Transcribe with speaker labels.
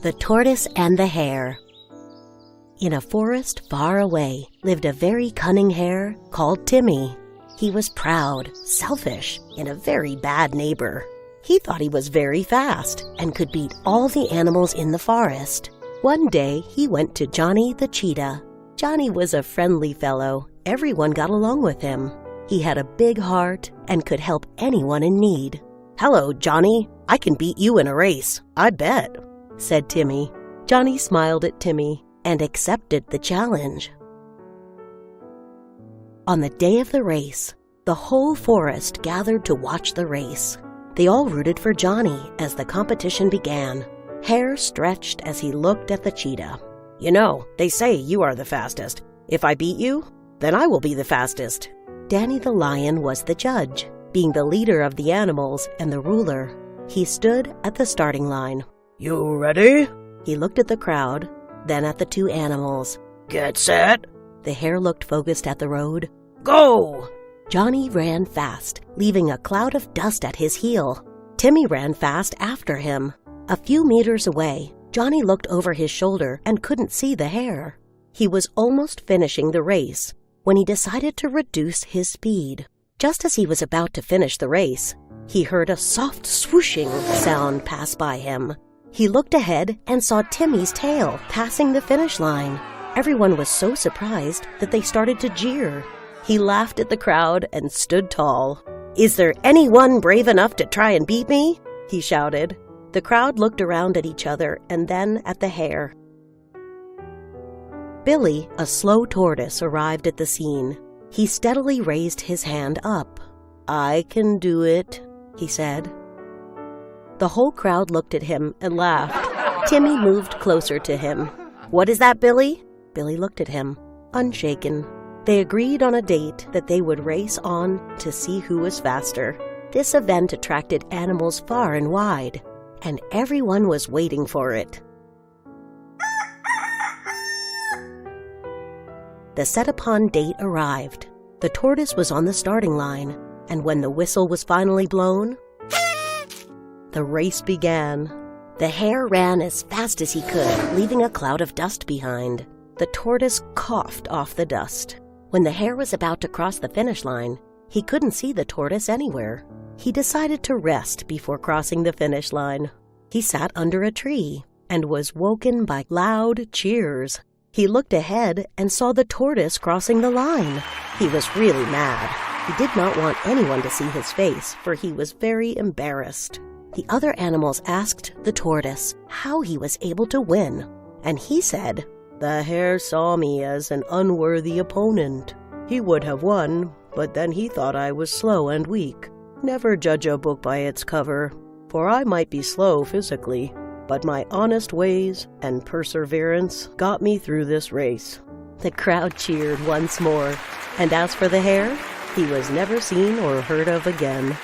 Speaker 1: The Tortoise and the Hare. In a forest far away lived a very cunning hare called Timmy. He was proud, selfish, and a very bad neighbor. He thought he was very fast and could beat all the animals in the forest. One day he went to Johnny the cheetah. Johnny was a friendly fellow. Everyone got along with him. He had a big heart and could help anyone in need. "Hello, Johnny. I can beat you in a race, I bet," said Timmy. Johnny smiled at Timmy and accepted the challenge. On the day of the race, the whole forest gathered to watch the race. They all rooted for Johnny as the competition began. Hare stretched as he looked at the cheetah. "You know, they say you are the fastest. If I beat you, then I will be the fastest." Danny the lion was the judge, being the leader of the animals and the ruler. He stood at the starting line. "You ready?" He looked at the crowd, then at the two animals. "Get set." The hare looked focused at the road. "Go!" Johnny ran fast, leaving a cloud of dust at his heel. Timmy ran fast after him. A few meters away, Johnny looked over his shoulder and couldn't see the hare. He was almost finishing the race when he decided to reduce his speed. Just as he was about to finish the race, he heard a soft swooshing sound pass by him. He looked ahead and saw Timmy's tail passing the finish line. Everyone was so surprised that they started to jeer. He laughed at the crowd and stood tall. "Is there anyone brave enough to try and beat me?" he shouted. The crowd looked around at each other and then at the hare. Billy, a slow tortoise, arrived at the scene. He steadily raised his hand up. "I can do it," he said. The whole crowd looked at him and laughed. Timmy moved closer to him. "What is that, Billy?" Billy looked at him, unshaken. They agreed on a date that they would race on to see who was faster. This event attracted animals far and wide, and everyone was waiting for it. The set-upon date arrived. The tortoise was on the starting line, and when the whistle was finally blown, the race began. The hare ran as fast as he could, leaving a cloud of dust behind. The tortoise coughed off the dust. When the hare was about to cross the finish line, he couldn't see the tortoise anywhere. He decided to rest before crossing the finish line. He sat under a tree and was woken by loud cheers. He looked ahead and saw the tortoise crossing the line. He was really mad. He did not want anyone to see his face, for he was very embarrassed. The other animals asked the tortoise how he was able to win, and he said, "The hare saw me as an unworthy opponent. He would have won, but then he thought I was slow and weak. Never judge a book by its cover, for I might be slow physically, but my honest ways and perseverance got me through this race." The crowd cheered once more, and as for the hare, he was never seen or heard of again.